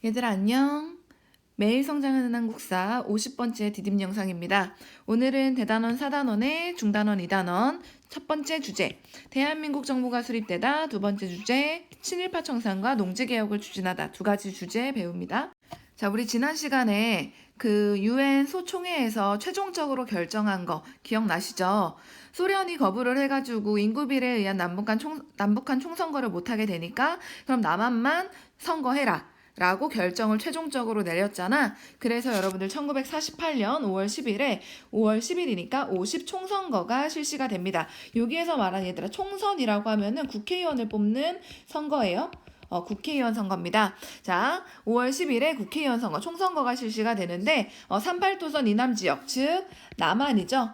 얘들아 안녕. 매일 성장하는 한국사 50번째 디딤 영상입니다. 오늘은 대단원 4단원의 중단원 2단원 첫 번째 주제 대한민국 정부가 수립되다, 두 번째 주제 친일파 청산과 농지개혁을 추진하다, 두 가지 주제 배웁니다. 자, 우리 지난 시간에 그 UN 소총회에서 최종적으로 결정한 거 기억나시죠? 소련이 거부를 해가지고 인구비례에 의한 남북한 총선거를 못하게 되니까 그럼 남한만 선거해라 라고 결정을 최종적으로 내렸잖아. 그래서 여러분들 1948년 5월 10일에 5월 10일이니까 50총선거가 실시가 됩니다. 여기에서 말한 얘들아 총선이라고 하면은 국회의원을 뽑는 선거예요. 국회의원 선거입니다. 자, 5월 10일에 국회의원 선거, 총선거가 실시가 되는데 38도선 이남 지역, 즉 남한이죠.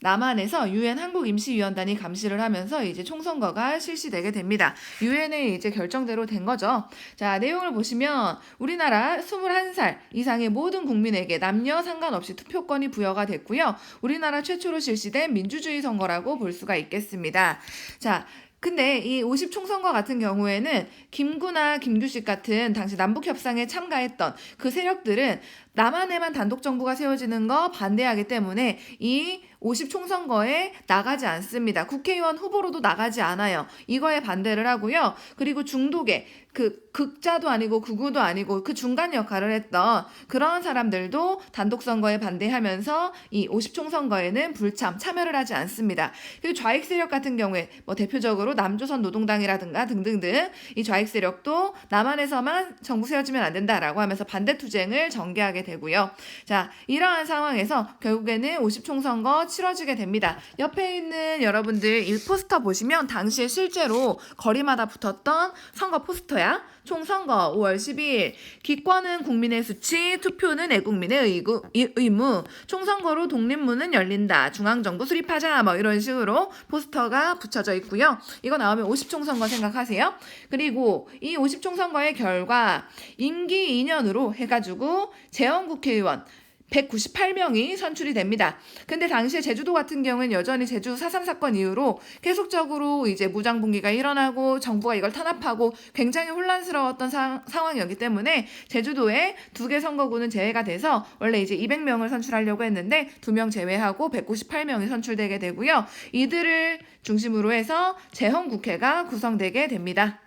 남한에서 UN 한국임시위원단이 감시를 하면서 이제 총선거가 실시되게 됩니다. UN의 이제 결정대로 된 거죠. 자, 내용을 보시면 우리나라 21살 이상의 모든 국민에게 남녀 상관없이 투표권이 부여가 됐고요. 우리나라 최초로 실시된 민주주의 선거라고 볼 수가 있겠습니다. 자, 근데 이 50총선거 같은 경우에는 김구나 김규식 같은 당시 남북협상에 참가했던 그 세력들은 남한에만 단독정부가 세워지는 거 반대하기 때문에 이 50총선거에 나가지 않습니다. 국회의원 후보로도 나가지 않아요. 이거에 반대를 하고요. 그리고 중도계, 그 극자도 아니고 극우도 아니고 그 중간 역할을 했던 그런 사람들도 단독선거에 반대하면서 이 50총선거에는 참여를 하지 않습니다. 그리고 좌익 세력 같은 경우에 뭐 대표적으로 남조선 노동당이라든가 등등등 이 좌익 세력도 남한에서만 정부 세워지면 안 된다라고 하면서 반대 투쟁을 전개하게 되고요. 자, 이러한 상황에서 결국에는 50총선거 치러지게 됩니다. 옆에 있는 여러분들 이 포스터 보시면 당시에 실제로 거리마다 붙었던 선거 포스터야. 총선거 5월 12일 기권은 국민의 수치, 투표는 애국민의 의무, 총선거로 독립문은 열린다, 중앙정부 수립하자, 뭐 이런 식으로 포스터가 붙여져 있고요. 이거 나오면 50총선거 생각하세요. 그리고 이 50총선거의 결과 임기 2년으로 해가지고 재헌국회의원 198명이 선출이 됩니다. 근데 당시에 제주도 같은 경우는 여전히 제주 4.3 사건 이후로 계속적으로 이제 무장분기가 일어나고 정부가 이걸 탄압하고 굉장히 혼란스러웠던 상황이었기 때문에 제주도에 2개 선거구는 제외가 돼서 원래 이제 200명을 선출하려고 했는데 2명 제외하고 198명이 선출되게 되고요. 이들을 중심으로 해서 재헌국회가 구성되게 됩니다.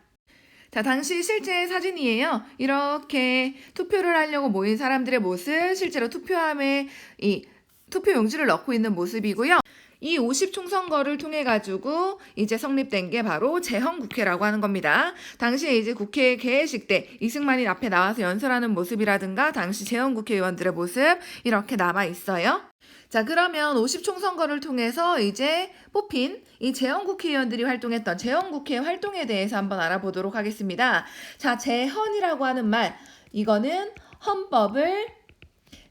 자, 당시 실제 사진이에요. 이렇게 투표를 하려고 모인 사람들의 모습, 실제로 투표함에 이 투표 용지를 넣고 있는 모습이고요. 이 50총선거를 통해 가지고 이제 성립된 게 바로 재헌국회라고 하는 겁니다. 당시에 이제 국회 개회식 때 이승만이 앞에 나와서 연설하는 모습이라든가 당시 재헌국회의원들의 모습 이렇게 남아 있어요. 자, 그러면 50총선거를 통해서 이제 뽑힌 이 재헌국회의원들이 활동했던 재헌국회 활동에 대해서 한번 알아보도록 하겠습니다. 자, 재헌이라고 하는 말, 이거는 헌법을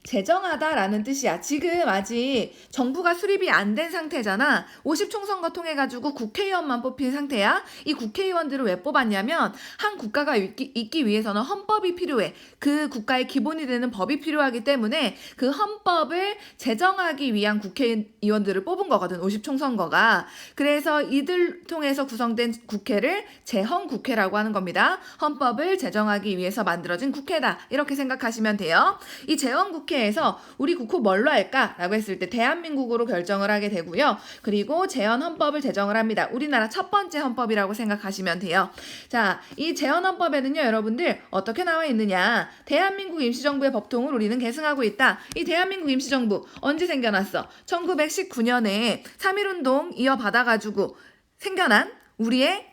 제정하다라는 뜻이야. 지금 아직 정부가 수립이 안 된 상태잖아. 50총선거 통해 가지고 국회의원만 뽑힌 상태야. 이 국회의원들을 왜 뽑았냐면 한 국가가 있기 위해서는 헌법이 필요해. 그 국가의 기본이 되는 법이 필요하기 때문에 그 헌법을 제정하기 위한 국회의원들을 뽑은 거거든. 50총선거가. 그래서 이들 통해서 구성된 국회를 재헌국회라고 하는 겁니다. 헌법을 제정하기 위해서 만들어진 국회다. 이렇게 생각하시면 돼요. 이 재헌국회 에서 우리 국호 뭘로 할까라고 했을 때 대한민국으로 결정을 하게 되고요. 그리고 재헌헌법을 제정을 합니다. 우리나라 첫 번째 헌법이라고 생각하시면 돼요. 자, 이 재헌헌법에는요, 여러분들 어떻게 나와 있느냐? 대한민국 임시정부의 법통을 우리는 계승하고 있다. 이 대한민국 임시정부 언제 생겨났어? 1919년에 3.1운동 이어받아가지고 생겨난 우리의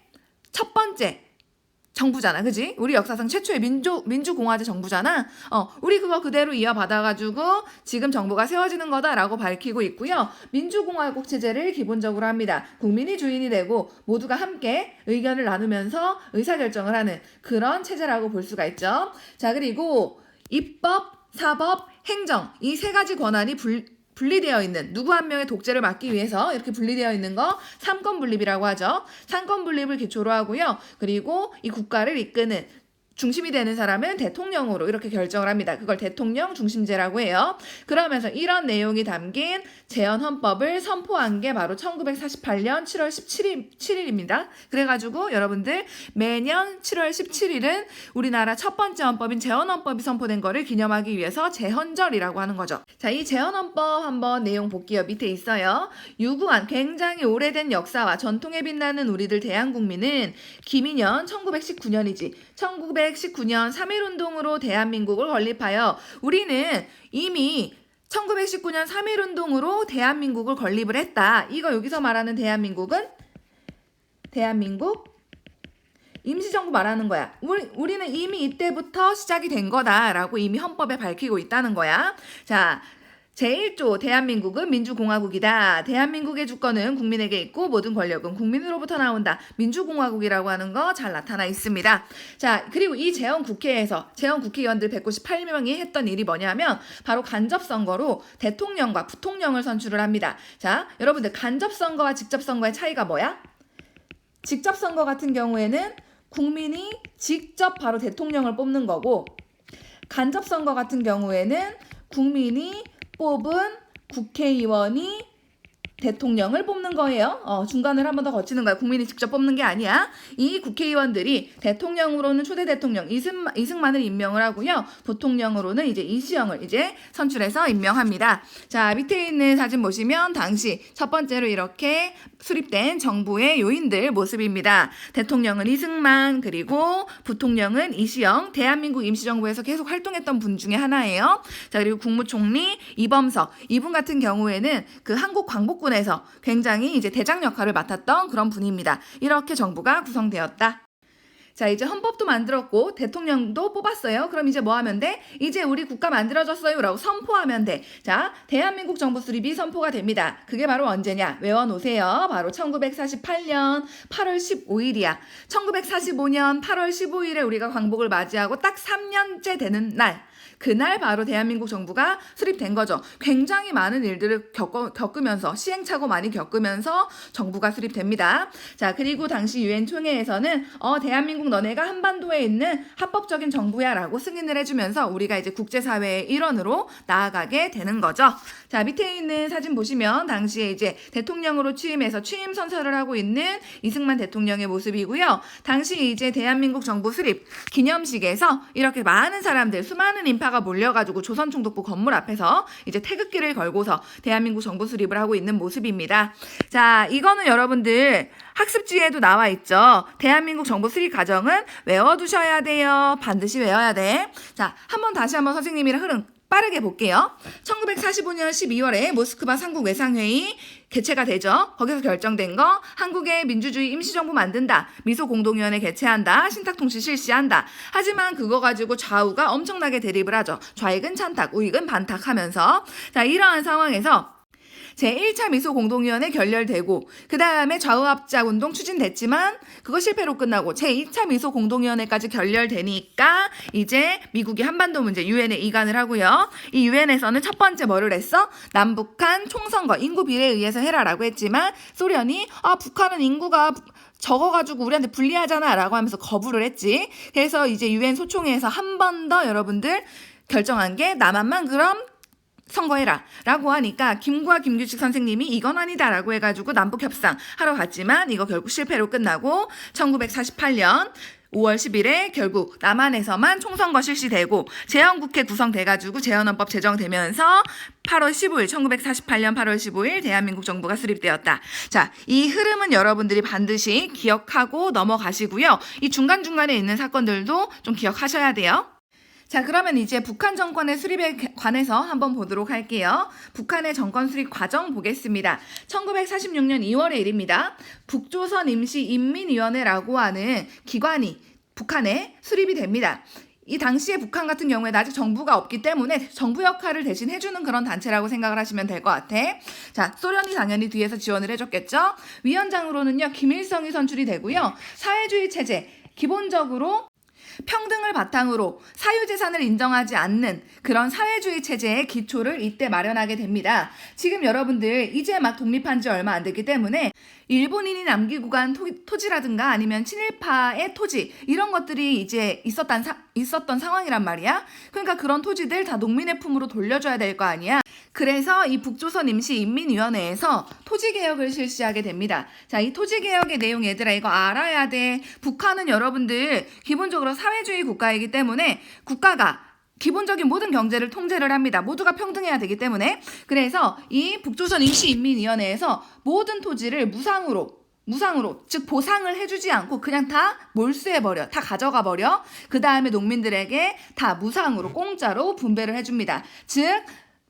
첫 번째 정부잖아, 그지? 우리 역사상 최초의 민주공화제 정부잖아. 우리 그거 그대로 이어받아가지고 지금 정부가 세워지는 거다라고 밝히고 있고요. 민주공화국 체제를 기본적으로 합니다. 국민이 주인이 되고 모두가 함께 의견을 나누면서 의사결정을 하는 그런 체제라고 볼 수가 있죠. 자, 그리고 입법, 사법, 행정 이 세 가지 권한이 분리되어 있는 누구 한 명의 독재를 막기 위해서 이렇게 분리되어 있는 거 삼권 분립이라고 하죠. 삼권 분립을 기초로 하고요. 그리고 이 국가를 이끄는 중심이 되는 사람은 대통령으로 이렇게 결정을 합니다. 그걸 대통령 중심제라고 해요. 그러면서 이런 내용이 담긴 제헌헌법을 선포한 게 바로 1948년 7월 17일입니다. 그래가지고 여러분들 매년 7월 17일은 우리나라 첫 번째 헌법인 제헌헌법이 선포된 거를 기념하기 위해서 제헌절이라고 하는 거죠. 자, 이 제헌헌법 한번 내용 볼게요. 밑에 있어요. 유구한 굉장히 오래된 역사와 전통에 빛나는 우리들 대한국민은 기민년 1919년이지 1919년 3.1운동으로 대한민국을 건립하여 우리는 이미 1919년 3.1운동으로 대한민국을 건립을 했다. 이거 여기서 말하는 대한민국은 대한민국 임시정부 말하는 거야. 우리는 이미 이때부터 시작이 된 거다라고 이미 헌법에 밝히고 있다는 거야. 자, 제1조 대한민국은 민주공화국이다. 대한민국의 주권은 국민에게 있고 모든 권력은 국민으로부터 나온다. 민주공화국이라고 하는 거 잘 나타나 있습니다. 자, 그리고 이 제헌국회에서 제헌국회의원들 198명이 했던 일이 뭐냐면 바로 간접선거로 대통령과 부통령을 선출을 합니다. 자, 여러분들 간접선거와 직접선거의 차이가 뭐야? 직접선거 같은 경우에는 국민이 직접 바로 대통령을 뽑는 거고 간접선거 같은 경우에는 국민이 뽑은 국회의원이 대통령을 뽑는 거예요. 중간을 한 번 더 거치는 거야. 국민이 직접 뽑는 게 아니야. 이 국회의원들이 대통령으로는 초대 대통령 이승만을 임명을 하고요. 부통령으로는 이제 이시영을 이제 선출해서 임명합니다. 자, 밑에 있는 사진 보시면 당시 첫 번째로 이렇게 수립된 정부의 요인들 모습입니다. 대통령은 이승만, 그리고 부통령은 이시영, 대한민국 임시정부에서 계속 활동했던 분 중에 하나예요. 자, 그리고 국무총리 이범석, 이분 같은 경우에는 그 한국 광복군에서 굉장히 이제 대장 역할을 맡았던 그런 분입니다. 이렇게 정부가 구성되었다. 자, 이제 헌법도 만들었고 대통령도 뽑았어요. 그럼 이제 뭐 하면 돼? 이제 우리 국가 만들어졌어요 라고 선포하면 돼. 자, 대한민국 정부 수립이 선포가 됩니다. 그게 바로 언제냐? 외워놓으세요. 바로 1948년 8월 15일이야. 1945년 8월 15일에 우리가 광복을 맞이하고 딱 3년째 되는 날. 그날 바로 대한민국 정부가 수립된 거죠. 굉장히 많은 일들을 겪으면서 시행착오 많이 겪으면서 정부가 수립됩니다. 자, 그리고 당시 유엔 총회에서는 대한민국 너네가 한반도에 있는 합법적인 정부야 라고 승인을 해주면서 우리가 이제 국제사회의 일원으로 나아가게 되는 거죠. 자, 밑에 있는 사진 보시면 당시에 이제 대통령으로 취임해서 취임 선서를 하고 있는 이승만 대통령의 모습이고요. 당시 이제 대한민국 정부 수립 기념식에서 이렇게 많은 사람들, 수많은 인파가 몰려가지고 조선총독부 건물 앞에서 이제 태극기를 걸고서 대한민국 정부 수립을 하고 있는 모습입니다. 자, 이거는 여러분들 학습지에도 나와 있죠. 대한민국 정부 수립 과정은 외워두셔야 돼요. 반드시 외워야 돼. 자, 다시 한번 선생님이랑 흐름 빠르게 볼게요. 1945년 12월에 모스크바 삼국 외상회의 개최가 되죠. 거기서 결정된 거 한국의 민주주의 임시정부 만든다. 미소공동위원회 개최한다. 신탁통치 실시한다. 하지만 그거 가지고 좌우가 엄청나게 대립을 하죠. 좌익은 찬탁, 우익은 반탁하면서 자, 이러한 상황에서 제1차 미소공동위원회 결렬되고 그 다음에 좌우합작운동 추진됐지만 그거 실패로 끝나고 제2차 미소공동위원회까지 결렬되니까 이제 미국이 한반도 문제 유엔에 이관을 하고요. 이 유엔에서는 첫 번째 뭐를 했어? 남북한 총선거 인구 비례에 의해서 해라라고 했지만 소련이 북한은 인구가 적어가지고 우리한테 불리하잖아 라고 하면서 거부를 했지. 그래서 이제 유엔 소총회에서 한 번 더 여러분들 결정한 게 남한만 그럼 선거해라 라고 하니까 김구하 김규식 선생님이 이건 아니다 라고 해가지고 남북협상 하러 갔지만 이거 결국 실패로 끝나고 1948년 5월 10일에 결국 남한에서만 총선거 실시되고 제헌국회 구성돼가지고 제헌헌법 제정되면서 1948년 8월 15일 대한민국 정부가 수립되었다. 자, 이 흐름은 여러분들이 반드시 기억하고 넘어가시고요. 이 중간중간에 있는 사건들도 좀 기억하셔야 돼요. 자, 그러면 이제 북한 정권의 수립에 관해서 한번 보도록 할게요. 북한의 정권 수립 과정 보겠습니다. 1946년 2월의 일입니다. 북조선 임시인민위원회라고 하는 기관이 북한에 수립이 됩니다. 이 당시에 북한 같은 경우에는 아직 정부가 없기 때문에 정부 역할을 대신 해주는 그런 단체라고 생각을 하시면 될 것 같아. 자, 소련이 당연히 뒤에서 지원을 해줬겠죠. 위원장으로는요, 김일성이 선출이 되고요. 사회주의 체제, 기본적으로 평등을 바탕으로 사유재산을 인정하지 않는 그런 사회주의 체제의 기초를 이때 마련하게 됩니다. 지금 여러분들 이제 막 독립한 지 얼마 안 됐기 때문에 일본인이 남기고 간 토지라든가 아니면 친일파의 토지 이런 것들이 이제 있었던 상황이란 말이야. 그러니까 그런 토지들 다 농민의 품으로 돌려줘야 될 거 아니야. 그래서 이 북조선 임시인민위원회에서 토지개혁을 실시하게 됩니다. 자, 이 토지개혁의 내용 얘들아 이거 알아야 돼. 북한은 여러분들 기본적으로 사회주의 국가이기 때문에 국가가 기본적인 모든 경제를 통제를 합니다. 모두가 평등해야 되기 때문에. 그래서 이 북조선 임시인민위원회에서 모든 토지를 무상으로 즉 보상을 해주지 않고 그냥 다 몰수해버려. 다 가져가 버려. 그 다음에 농민들에게 다 무상으로 공짜로 분배를 해줍니다. 즉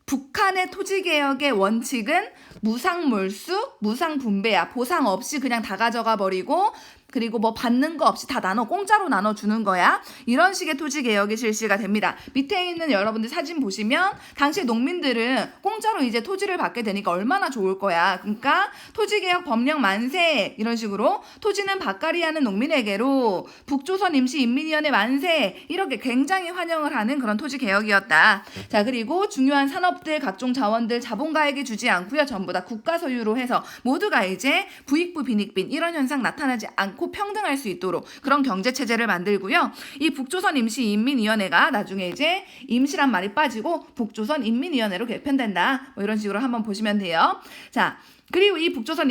북한의 토지개혁의 원칙은 무상 몰수, 무상 분배야. 보상 없이 그냥 다 가져가 버리고 그리고 뭐 받는 거 없이 다 공짜로 나눠주는 거야. 이런 식의 토지개혁이 실시가 됩니다. 밑에 있는 여러분들 사진 보시면 당시 농민들은 공짜로 이제 토지를 받게 되니까 얼마나 좋을 거야. 그러니까 토지개혁 법령 만세 이런 식으로 토지는 밭갈이 하는 농민에게로 북조선 임시인민위원회 만세 이렇게 굉장히 환영을 하는 그런 토지개혁이었다. 자, 그리고 중요한 산업들 각종 자원들 자본가에게 주지 않고요. 전부 다 국가 소유로 해서 모두가 이제 부익부 빈익빈 이런 현상 나타나지 않고 평등할 수 있도록 그런 경제체제를 만들고요. 이 북조선 임시인민위원회가 나중에 이제 임시란 말이 빠지고 북조선 인민위원회로 개편된다. 뭐 이런 식으로 한번 보시면 돼요. 자, 그리고 이 북조선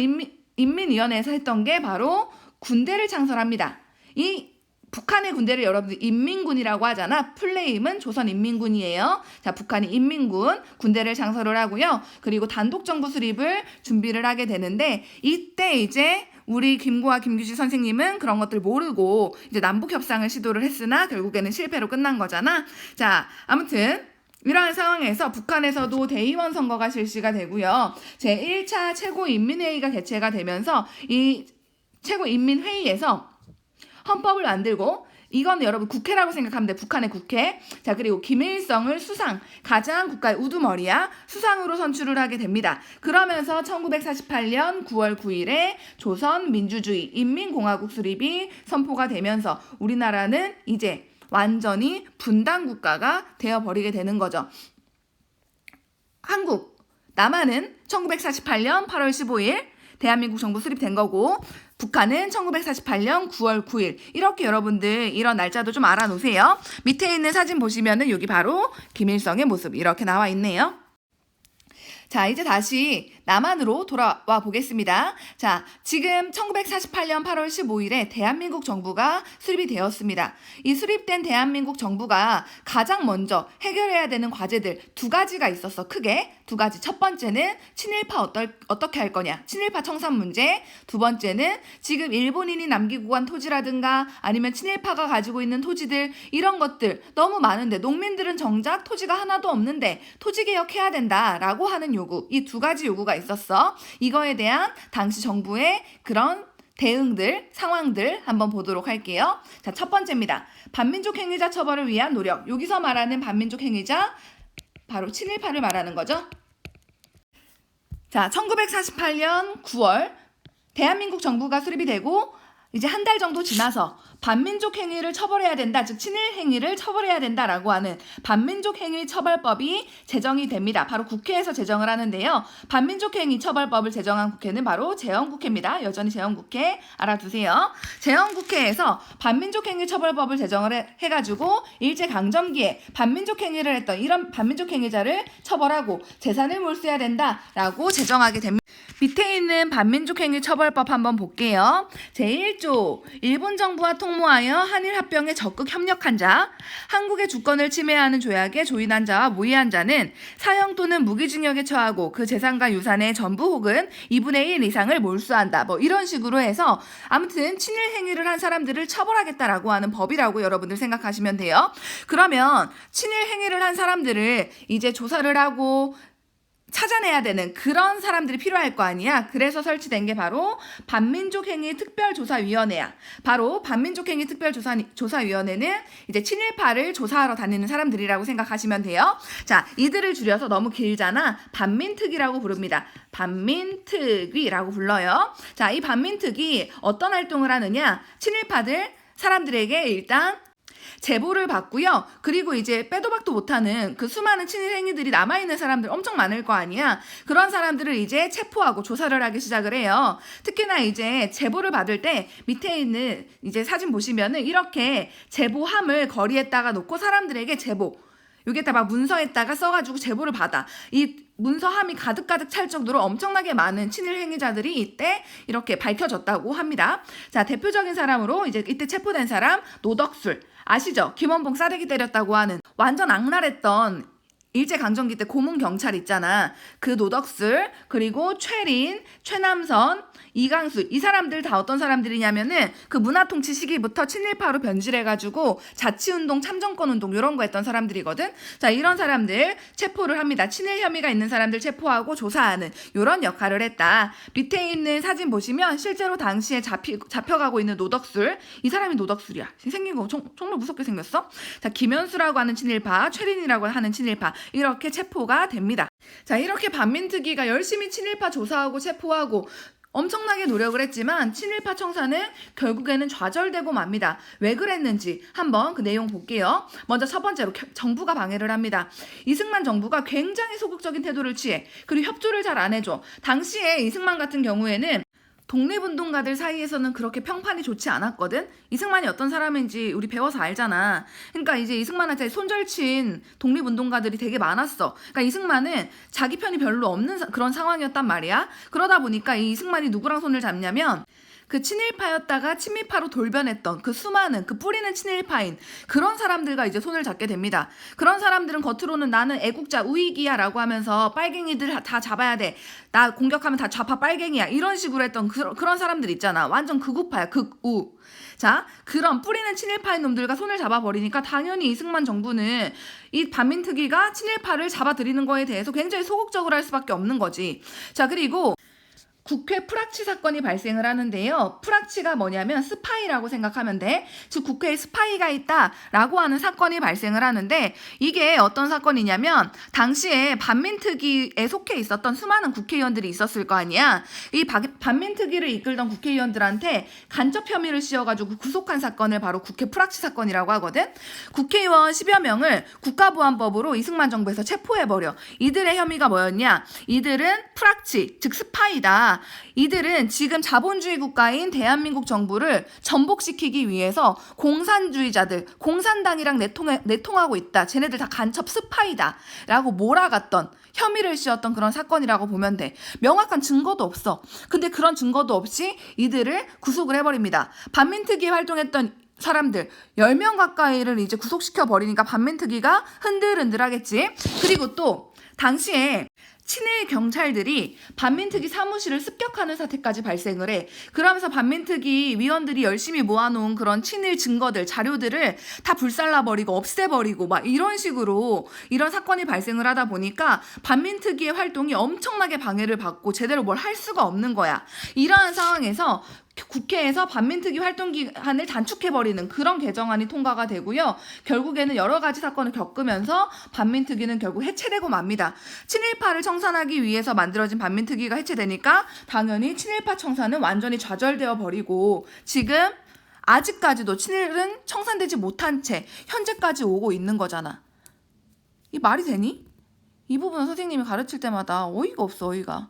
인민위원회에서 했던 게 바로 군대를 창설합니다. 이 북한의 군대를 여러분들 인민군이라고 하잖아. 풀네임은 조선인민군이에요. 자, 북한이 인민군 군대를 창설을 하고요. 그리고 단독정부 수립을 준비를 하게 되는데 이때 이제 우리 김구와 김규식 선생님은 그런 것들 모르고 이제 남북협상을 시도를 했으나 결국에는 실패로 끝난 거잖아. 자, 아무튼 이러한 상황에서 북한에서도 대의원 선거가 실시가 되고요. 제1차 최고인민회의가 개최가 되면서 이 최고인민회의에서 헌법을 만들고 이건 여러분 국회라고 생각하면 돼. 북한의 국회. 자, 그리고 김일성을 수상, 가장 국가의 우두머리야. 수상으로 선출을 하게 됩니다. 그러면서 1948년 9월 9일에 조선민주주의 인민공화국 수립이 선포가 되면서 우리나라는 이제 완전히 분단 국가가 되어버리게 되는 거죠. 남한은 1948년 8월 15일 대한민국 정부 수립된 거고 북한은 1948년 9월 9일 이렇게 여러분들 이런 날짜도 좀 알아놓으세요. 밑에 있는 사진 보시면은 여기 바로 김일성의 모습 이렇게 나와 있네요. 자, 이제 다시 남한으로 돌아와 보겠습니다. 자, 지금 1948년 8월 15일에 대한민국 정부가 수립이 되었습니다. 이 수립된 대한민국 정부가 가장 먼저 해결해야 되는 과제들 두 가지가 있었어. 크게 두 가지. 첫 번째는 친일파 어떻게 할 거냐. 친일파 청산 문제. 두 번째는 지금 일본인이 남기고 간 토지라든가 아니면 친일파가 가지고 있는 토지들 이런 것들 너무 많은데 농민들은 정작 토지가 하나도 없는데 토지 개혁해야 된다라고 하는 요구. 이 두 가지 요구가 있었어. 이거에 대한 당시 정부의 그런 대응들, 상황들 한번 보도록 할게요. 자, 첫 번째입니다. 반민족 행위자 처벌을 위한 노력. 여기서 말하는 반민족 행위자 바로 친일파를 말하는 거죠. 자, 1948년 9월 대한민국 정부가 수립이 되고 이제 한 달 정도 지나서 반민족 행위를 처벌해야 된다. 즉 친일 행위를 처벌해야 된다라고 하는 반민족 행위 처벌법이 제정이 됩니다. 바로 국회에서 제정을 하는데요. 반민족 행위 처벌법을 제정한 국회는 바로 재헌국회입니다. 여전히 재헌국회 알아두세요. 재헌국회에서 반민족 행위 처벌법을 제정을 해가지고 일제강점기에 반민족 행위를 했던 이런 반민족 행위자를 처벌하고 재산을 몰수해야 된다라고 제정하게 됩니다. 밑에 있는 반민족행위 처벌법 한번 볼게요. 제1조 일본 정부와 통모하여 한일 합병에 적극 협력한 자, 한국의 주권을 침해하는 조약에 조인한 자와 모의한 자는 사형 또는 무기징역에 처하고 그 재산과 유산의 전부 혹은 2분의 1 이상을 몰수한다. 뭐 이런 식으로 해서 아무튼 친일 행위를 한 사람들을 처벌하겠다라고 하는 법이라고 여러분들 생각하시면 돼요. 그러면 친일 행위를 한 사람들을 이제 조사를 하고 찾아내야 되는 그런 사람들이 필요할 거 아니야. 그래서 설치된 게 바로 반민족행위 특별조사위원회야. 바로 반민족행위 특별조사위원회는 이제 친일파를 조사하러 다니는 사람들이라고 생각하시면 돼요. 자, 이들을 줄여서 너무 길잖아. 반민특위라고 부릅니다. 반민특위라고 불러요. 자, 이 반민특위 어떤 활동을 하느냐. 친일파들 사람들에게 일단 제보를 받고요. 그리고 이제 빼도 박도 못하는 그 수많은 친일 행위들이 남아있는 사람들 엄청 많을 거 아니야. 그런 사람들을 이제 체포하고 조사를 하기 시작을 해요. 특히나 이제 제보를 받을 때 밑에 있는 이제 사진 보시면은 이렇게 제보함을 거리에다가 놓고 사람들에게 제보, 여기에다 막 문서에다가 써가지고 제보를 받아. 이 문서함이 가득가득 찰 정도로 엄청나게 많은 친일 행위자들이 이때 이렇게 밝혀졌다고 합니다. 자, 대표적인 사람으로 이제 이때 체포된 사람 노덕술 아시죠? 김원봉 싸대기 때렸다고 하는 완전 악랄했던 일제강점기 때 고문 경찰 있잖아. 그 노덕술, 그리고 최린, 최남선, 이강수, 이 사람들 다 어떤 사람들이냐면은 그 문화통치 시기부터 친일파로 변질해가지고 자치운동, 참정권운동 이런 거 했던 사람들이거든. 자, 이런 사람들 체포를 합니다. 친일 혐의가 있는 사람들 체포하고 조사하는 이런 역할을 했다. 밑에 있는 사진 보시면 실제로 당시에 잡혀가고 있는 노덕술, 이 사람이 노덕술이야. 생긴 거 정말 무섭게 생겼어. 자, 김현수라고 하는 친일파, 최린이라고 하는 친일파 이렇게 체포가 됩니다. 자, 이렇게 반민특위가 열심히 친일파 조사하고 체포하고 엄청나게 노력을 했지만 친일파 청사는 결국에는 좌절되고 맙니다. 왜 그랬는지 한번 그 내용 볼게요. 먼저 첫 번째로 정부가 방해를 합니다. 이승만 정부가 굉장히 소극적인 태도를 취해 그리고 협조를 잘 안 해줘. 당시에 이승만 같은 경우에는 독립운동가들 사이에서는 그렇게 평판이 좋지 않았거든. 이승만이 어떤 사람인지 우리 배워서 알잖아. 그러니까 이제 이승만한테 손절친 독립운동가들이 되게 많았어. 그러니까 이승만은 자기 편이 별로 없는 그런 상황이었단 말이야. 그러다 보니까 이 이승만이 누구랑 손을 잡냐면 그 친일파였다가 친미파로 돌변했던 그 수많은 그 뿌리는 친일파인 그런 사람들과 이제 손을 잡게 됩니다. 그런 사람들은 겉으로는 나는 애국자 우익이야 라고 하면서 빨갱이들 다 잡아야 돼. 나 공격하면 다 좌파 빨갱이야. 이런 식으로 했던 그런 사람들 있잖아. 완전 극우파야. 극우. 자, 그런 뿌리는 친일파인 놈들과 손을 잡아버리니까 당연히 이승만 정부는 이 반민특위가 친일파를 잡아들이는 거에 대해서 굉장히 소극적으로 할 수밖에 없는 거지. 자, 그리고 국회 프락치 사건이 발생을 하는데요. 프락치가 뭐냐면 스파이라고 생각하면 돼. 즉 국회에 스파이가 있다라고 하는 사건이 발생을 하는데 이게 어떤 사건이냐면 당시에 반민특위에 속해 있었던 수많은 국회의원들이 있었을 거 아니야. 이 반민특위를 이끌던 국회의원들한테 간첩 혐의를 씌워가지고 구속한 사건을 바로 국회 프락치 사건이라고 하거든. 국회의원 10여 명을 국가보안법으로 이승만 정부에서 체포해버려. 이들의 혐의가 뭐였냐? 이들은 프락치, 즉 스파이다. 이들은 지금 자본주의 국가인 대한민국 정부를 전복시키기 위해서 공산주의자들, 공산당이랑 내통하고 있다. 쟤네들 다 간첩 스파이다. 라고 몰아갔던 혐의를 씌웠던 그런 사건이라고 보면 돼. 명확한 증거도 없어. 근데 그런 증거도 없이 이들을 구속을 해버립니다. 반민특위에 활동했던 사람들 10명 가까이를 이제 구속시켜 버리니까 반민특위가 흔들흔들하겠지. 그리고 또 당시에 친일 경찰들이 반민특위 사무실을 습격하는 사태까지 발생을 해. 그러면서 반민특위 위원들이 열심히 모아놓은 그런 친일 증거들, 자료들을 다 불살라버리고 없애버리고 막 이런 식으로 이런 사건이 발생을 하다 보니까 반민특위의 활동이 엄청나게 방해를 받고 제대로 뭘 할 수가 없는 거야. 이러한 상황에서 국회에서 반민특위 활동 기간을 단축해버리는 그런 개정안이 통과가 되고요. 결국에는 여러 가지 사건을 겪으면서 반민특위는 결국 해체되고 맙니다. 친일파를 청산하기 위해서 만들어진 반민특위가 해체되니까 당연히 친일파 청산은 완전히 좌절되어 버리고 지금 아직까지도 친일은 청산되지 못한 채 현재까지 오고 있는 거잖아. 이 말이 되니? 이 부분은 선생님이 가르칠 때마다 어이가 없어, 어이가.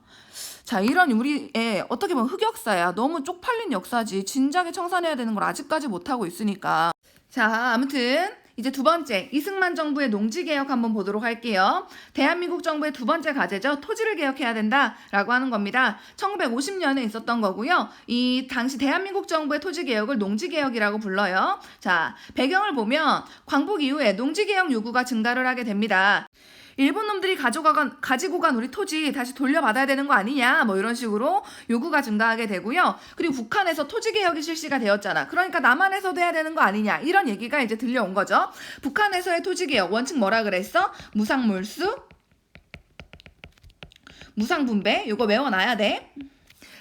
자, 이런 우리의 어떻게 보면 흑역사야. 너무 쪽팔린 역사지. 진작에 청산해야 되는 걸 아직까지 못하고 있으니까. 자, 아무튼 이제 두 번째, 이승만 정부의 농지개혁 한번 보도록 할게요. 대한민국 정부의 두 번째 과제죠. 토지를 개혁해야 된다라고 하는 겁니다. 1950년에 있었던 거고요. 이 당시 대한민국 정부의 토지개혁을 농지개혁이라고 불러요. 자, 배경을 보면 광복 이후에 농지개혁 요구가 증가를 하게 됩니다. 일본 놈들이 가지고 간 우리 토지 다시 돌려받아야 되는 거 아니냐 뭐 이런 식으로 요구가 증가하게 되고요. 그리고 북한에서 토지개혁이 실시가 되었잖아. 그러니까 남한에서도 해야 되는 거 아니냐 이런 얘기가 이제 들려온 거죠. 북한에서의 토지개혁 원칙 뭐라 그랬어? 무상몰수, 무상분배, 요거 외워놔야 돼.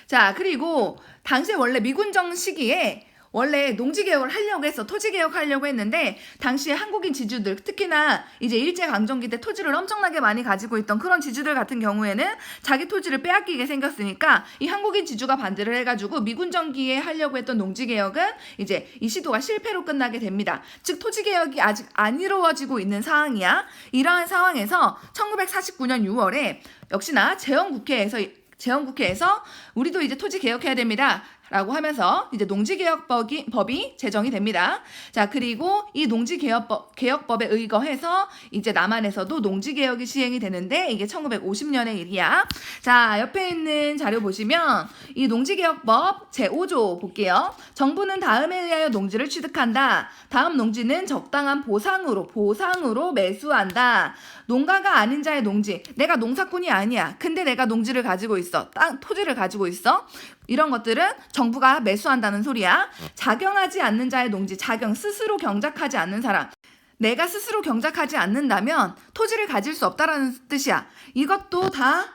자, 그리고 당시에 원래 미군정 시기에 원래 농지개혁을 하려고 했어. 토지개혁 하려고 했는데 당시에 한국인 지주들, 특히나 이제 일제강점기 때 토지를 엄청나게 많이 가지고 있던 그런 지주들 같은 경우에는 자기 토지를 빼앗기게 생겼으니까 이 한국인 지주가 반대를 해가지고 미군 정기에 하려고 했던 농지개혁은 이제 이 시도가 실패로 끝나게 됩니다. 즉 토지개혁이 아직 안 이루어지고 있는 상황이야. 이러한 상황에서 1949년 6월에 역시나 재헌국회에서 우리도 이제 토지 개혁해야 됩니다. 라고 하면서 이제 농지개혁법이 제정이 됩니다. 자, 그리고 이 농지개혁법에 의거해서 이제 남한에서도 농지개혁이 시행이 되는데 이게 1950년의 일이야. 자, 옆에 있는 자료 보시면 이 농지개혁법 제5조 볼게요. 정부는 다음에 의하여 농지를 취득한다. 다음 농지는 적당한 보상으로 매수한다. 농가가 아닌 자의 농지. 내가 농사꾼이 아니야. 근데 내가 농지를 가지고 있어. 토지를 가지고 있어. 이런 것들은 정부가 매수한다는 소리야. 작용하지 않는 자의 농지, 스스로 경작하지 않는 사람. 내가 스스로 경작하지 않는다면 토지를 가질 수 없다라는 뜻이야. 이것도 다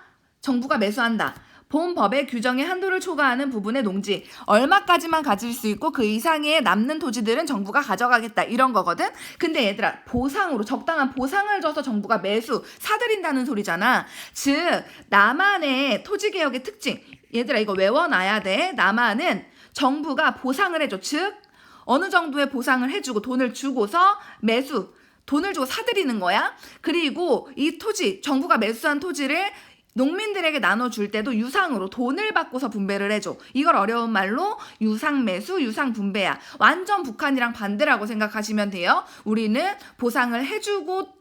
정부가 매수한다. 본 법의 규정의 한도를 초과하는 부분의 농지, 얼마까지만 가질 수 있고 그 이상의 남는 토지들은 정부가 가져가겠다, 이런 거거든. 근데 얘들아, 적당한 보상을 줘서 정부가 사들인다는 소리잖아. 즉 남한의 토지개혁의 특징, 얘들아 이거 외워놔야 돼. 남한은 정부가 보상을 해줘. 즉 어느 정도의 보상을 해주고 돈을 주고서 돈을 주고 사들이는 거야. 그리고 이 토지, 정부가 매수한 토지를 농민들에게 나눠줄 때도 유상으로 돈을 받고서 분배를 해줘. 이걸 어려운 말로 유상매수, 유상분배야. 완전 북한이랑 반대라고 생각하시면 돼요. 우리는 보상을 해주고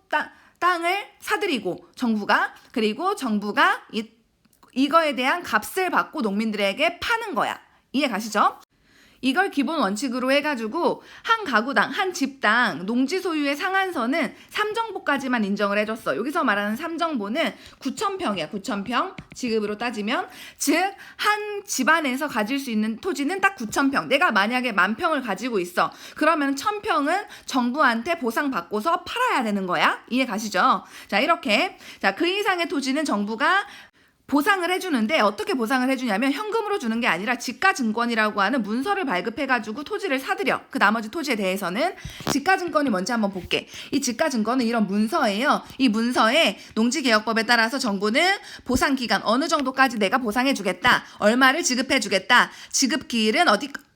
땅을 사들이고 그리고 정부가 이거에 대한 값을 받고 농민들에게 파는 거야. 이해 가시죠? 이걸 기본 원칙으로 해가지고 한 가구당, 한 집당 농지 소유의 상한선은 3정보까지만 인정을 해줬어. 여기서 말하는 3정보는 9,000평이야. 9,000평 지급으로 따지면, 즉 한 집안에서 가질 수 있는 토지는 딱 9,000평. 내가 만약에 10,000평을 가지고 있어. 그러면 1,000평은 정부한테 보상받고서 팔아야 되는 거야. 이해 가시죠? 자, 이렇게 그 이상의 토지는 정부가 보상을 해주는데 어떻게 보상을 해주냐면 현금으로 주는 게 아니라 지가증권이라고 하는 문서를 발급해가지고 토지를 사들여. 그 나머지 토지에 대해서는 지가증권이 뭔지 한번 볼게. 이 지가증권은 이런 문서예요. 이 문서에 농지개혁법에 따라서 정부는 보상기간 어느 정도까지 내가 보상해주겠다. 얼마를 지급해주겠다. 지급기일은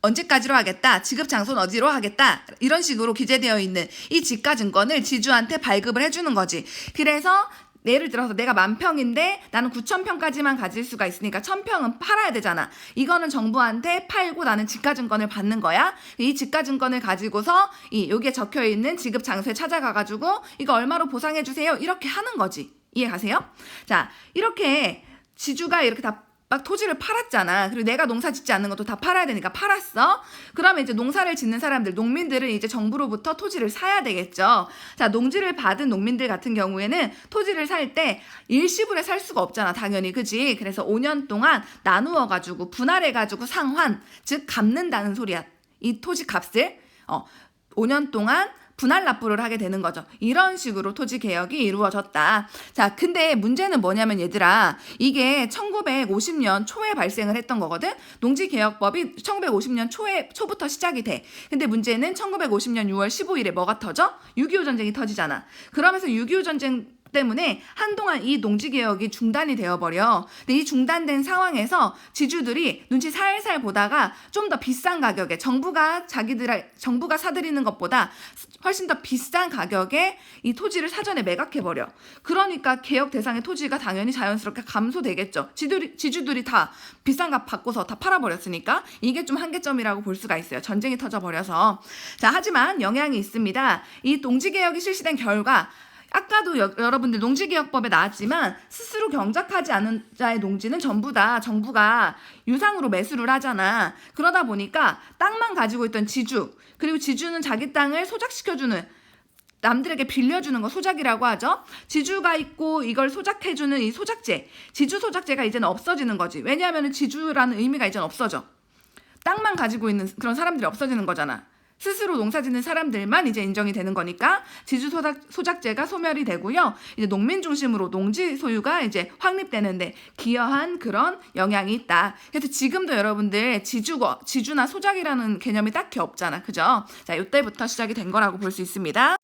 언제까지로 하겠다. 지급 장소는 어디로 하겠다. 이런 식으로 기재되어 있는 이 지가증권을 지주한테 발급을 해주는 거지. 그래서 예를 들어서 내가 10,000평인데 나는 9,000평까지만 가질 수가 있으니까 1,000평은 팔아야 되잖아. 이거는 정부한테 팔고 나는 지가증권을 받는 거야. 이 지가증권을 가지고서 여기에 적혀있는 지급 장소에 찾아가가지고 이거 얼마로 보상해주세요. 이렇게 하는 거지. 이해 가세요? 자, 이렇게 지주가 이렇게 다 막 토지를 팔았잖아. 그리고 내가 농사 짓지 않는 것도 다 팔아야 되니까 팔았어. 그러면 이제 농사를 짓는 사람들, 농민들은 이제 정부로부터 토지를 사야 되겠죠. 자, 농지를 받은 농민들 같은 경우에는 토지를 살 때 일시불에 살 수가 없잖아. 당연히, 그지? 그래서 5년 동안 나누어가지고 분할해가지고 상환, 즉 갚는다는 소리야. 이 토지 값을 5년 동안 분할 납부를 하게 되는 거죠. 이런 식으로 토지 개혁이 이루어졌다. 자, 근데 문제는 뭐냐면 얘들아, 이게 1950년 초에 발생을 했던 거거든. 농지개혁법이 1950년 초부터 시작이 돼. 근데 문제는 1950년 6월 15일에 뭐가 터져? 6.25 전쟁이 터지잖아. 그러면서 6.25 전쟁 때문에 한동안 이 농지개혁이 중단이 되어버려. 근데 이 중단된 상황에서 지주들이 눈치 살살 보다가 좀 더 비싼 가격에 정부가 사들이는 것보다 훨씬 더 비싼 가격에 이 토지를 사전에 매각해버려. 그러니까 개혁 대상의 토지가 당연히 자연스럽게 감소되겠죠. 지주들이 다 비싼 값 받고서 다 팔아버렸으니까 이게 좀 한계점이라고 볼 수가 있어요. 전쟁이 터져버려서. 자, 하지만 영향이 있습니다. 이 농지개혁이 실시된 결과 아까도 여러분들 농지개혁법에 나왔지만 스스로 경작하지 않은 자의 농지는 전부 다 정부가 유상으로 매수를 하잖아. 그러다 보니까 땅만 가지고 있던 지주, 그리고 지주는 자기 땅을 소작시켜주는, 남들에게 빌려주는 거 소작이라고 하죠. 지주가 있고 이걸 소작해주는 이 소작제, 지주 소작제가 이제는 없어지는 거지. 왜냐하면 지주라는 의미가 이제는 없어져. 땅만 가지고 있는 그런 사람들이 없어지는 거잖아. 스스로 농사짓는 사람들만 이제 인정이 되는 거니까 지주 소작제가 소멸이 되고요. 이제 농민 중심으로 농지 소유가 이제 확립되는데 기여한 그런 영향이 있다. 그래서 지금도 여러분들 지주나 소작이라는 개념이 딱히 없잖아. 그죠? 자, 이때부터 시작이 된 거라고 볼 수 있습니다.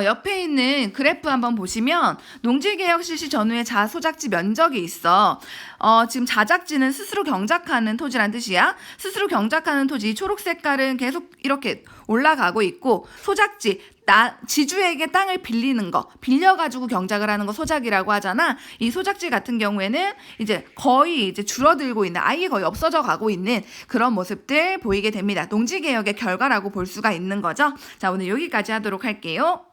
옆에 있는 그래프 한번 보시면 농지개혁 실시 전후의 자소작지 면적이 있어. 지금 자작지는 스스로 경작하는 토지란 뜻이야. 스스로 경작하는 토지 초록 색깔은 계속 이렇게 올라가고 있고, 소작지 지주에게 땅을 빌려가지고 경작을 하는 거 소작이라고 하잖아. 이 소작지 같은 경우에는 이제 거의 이제 줄어들고 있는, 아예 거의 없어져 가고 있는 그런 모습들 보이게 됩니다. 농지개혁의 결과라고 볼 수가 있는 거죠. 자, 오늘 여기까지 하도록 할게요.